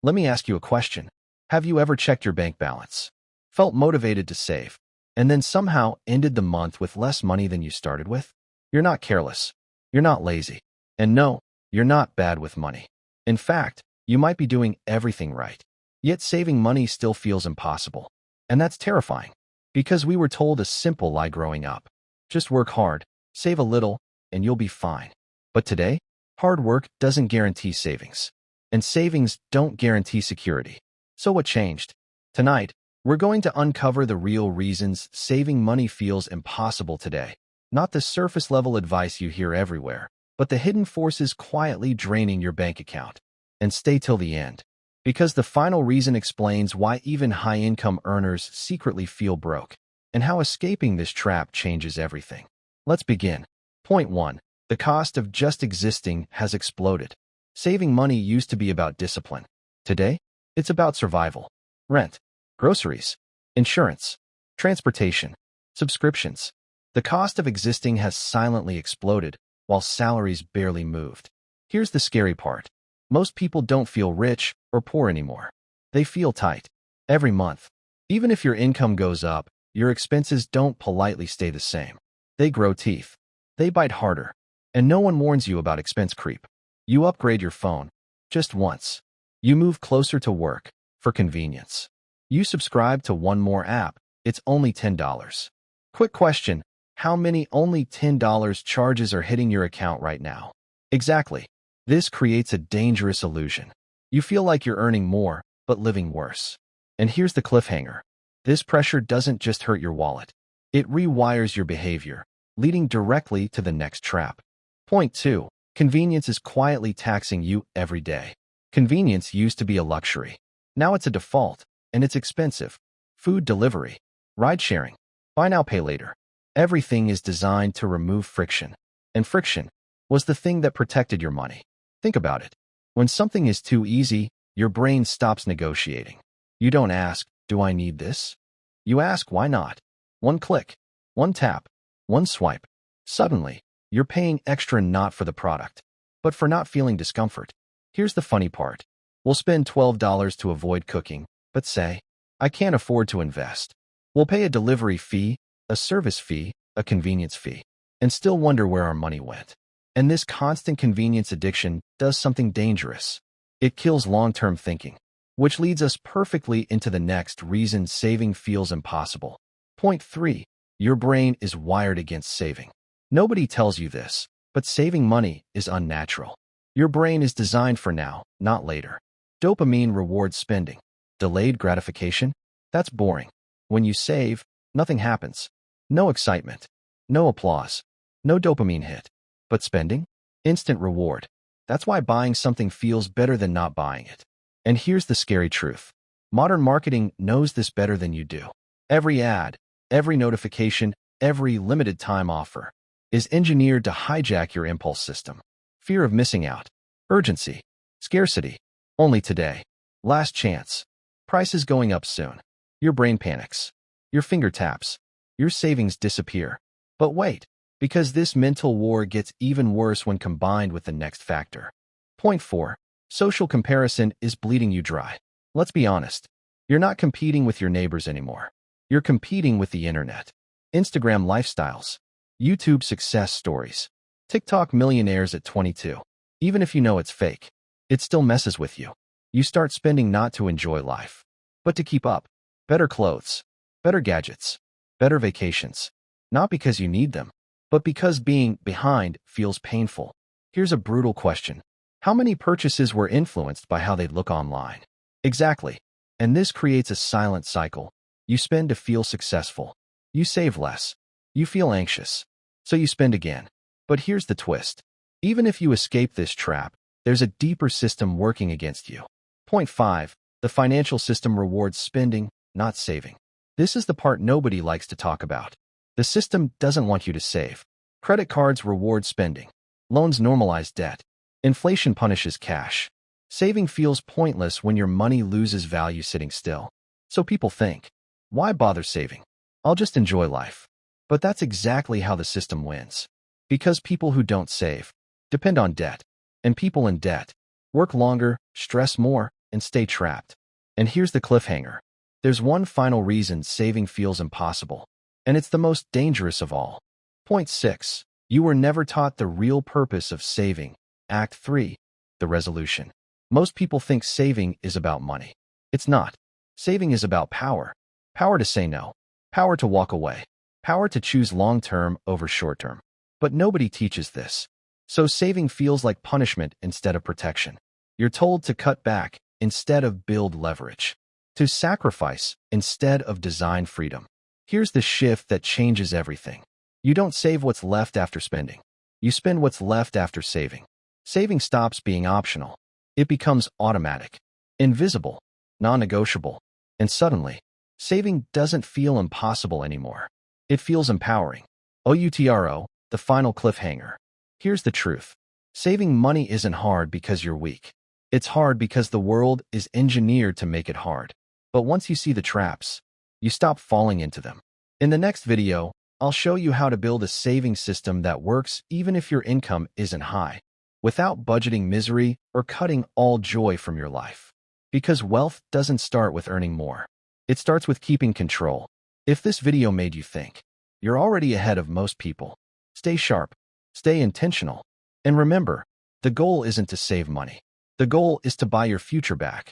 Let me ask you a question. Have you ever checked your bank balance, felt motivated to save, and then somehow ended the month with less money than you started with? You're not careless. You're not lazy. And no, you're not bad with money. In fact, you might be doing everything right. Yet saving money still feels impossible. And that's terrifying, because we were told a simple lie growing up. Just work hard, save a little, and you'll be fine. But today, hard work doesn't guarantee savings. And savings don't guarantee security. So what changed? Tonight, we're going to uncover the real reasons saving money feels impossible today. Not the surface-level advice you hear everywhere, but the hidden forces quietly draining your bank account. And stay till the end, because the final reason explains why even high-income earners secretly feel broke, and how escaping this trap changes everything. Let's begin. Point 1. The cost of just existing has exploded. Saving money used to be about discipline. Today, it's about survival. Rent, groceries, insurance, transportation, subscriptions. The cost of existing has silently exploded, while salaries barely moved. Here's the scary part. Most people don't feel rich or poor anymore. They feel tight. Every month, even if your income goes up, your expenses don't politely stay the same. They grow teeth. They bite harder. And no one warns you about expense creep. You upgrade your phone just once. You move closer to work for convenience. You subscribe to one more app. It's only $10. Quick question. How many only $10 charges are hitting your account right now? Exactly. This creates a dangerous illusion. You feel like you're earning more, but living worse. And here's the cliffhanger. This pressure doesn't just hurt your wallet. It rewires your behavior, leading directly to the next trap. Point 2. Convenience is quietly taxing you every day. Convenience used to be a luxury. Now it's a default, and it's expensive. Food delivery, ride-sharing, buy now, pay later. Everything is designed to remove friction. And friction was the thing that protected your money. Think about it. When something is too easy, your brain stops negotiating. You don't ask, do I need this? You ask, why not? One click, one tap, one swipe. Suddenly, you're paying extra not for the product, but for not feeling discomfort. Here's the funny part. We'll spend $12 to avoid cooking, but say, I can't afford to invest. We'll pay a delivery fee, a service fee, a convenience fee, and still wonder where our money went. And this constant convenience addiction does something dangerous. It kills long-term thinking, which leads us perfectly into the next reason saving feels impossible. Point 3. Your brain is wired against saving. Nobody tells you this, but saving money is unnatural. Your brain is designed for now, not later. Dopamine rewards spending. Delayed gratification? That's boring. When you save, nothing happens. No excitement. No applause. No dopamine hit. But spending? Instant reward. That's why buying something feels better than not buying it. And here's the scary truth. Modern marketing knows this better than you do. Every ad, every notification, every limited time offer is engineered to hijack your impulse system. Fear of missing out. Urgency. Scarcity. Only today. Last chance. Prices going up soon. Your brain panics. Your finger taps. Your savings disappear. But wait, because this mental war gets even worse when combined with the next factor. Point 4. Social comparison is bleeding you dry. Let's be honest. You're not competing with your neighbors anymore. You're competing with the internet. Instagram lifestyles. YouTube success stories. TikTok millionaires at 22. Even if you know it's fake, it still messes with you. You start spending not to enjoy life, but to keep up. Better clothes, better gadgets, better vacations. Not because you need them, but because being behind feels painful. Here's a brutal question. How many purchases were influenced by how they look online? Exactly. And this creates a silent cycle. You spend to feel successful. You save less. You feel anxious. So you spend again. But here's the twist. Even if you escape this trap, there's a deeper system working against you. Point 5. The financial system rewards spending, not saving. This is the part nobody likes to talk about. The system doesn't want you to save. Credit cards reward spending. Loans normalize debt. Inflation punishes cash. Saving feels pointless when your money loses value sitting still. So people think, why bother saving? I'll just enjoy life. But that's exactly how the system wins. Because people who don't save depend on debt. And people in debt work longer, stress more, and stay trapped. And here's the cliffhanger. There's one final reason saving feels impossible, and it's the most dangerous of all. Point 6. You were never taught the real purpose of saving. Act 3. The resolution. Most people think saving is about money. It's not. Saving is about power. Power to say no. Power to walk away. Power to choose long-term over short-term. But nobody teaches this. So saving feels like punishment instead of protection. You're told to cut back instead of build leverage. To sacrifice instead of design freedom. Here's the shift that changes everything. You don't save what's left after spending. You spend what's left after saving. Saving stops being optional. It becomes automatic, invisible, non-negotiable, and suddenly, saving doesn't feel impossible anymore. It feels empowering. OUTRO, the final cliffhanger. Here's the truth. Saving money isn't hard because you're weak. It's hard because the world is engineered to make it hard. But once you see the traps, you stop falling into them. In the next video, I'll show you how to build a saving system that works even if your income isn't high, without budgeting misery or cutting all joy from your life. Because wealth doesn't start with earning more. It starts with keeping control. If this video made you think, you're already ahead of most people. Stay sharp, stay intentional, and remember, the goal isn't to save money. The goal is to buy your future back.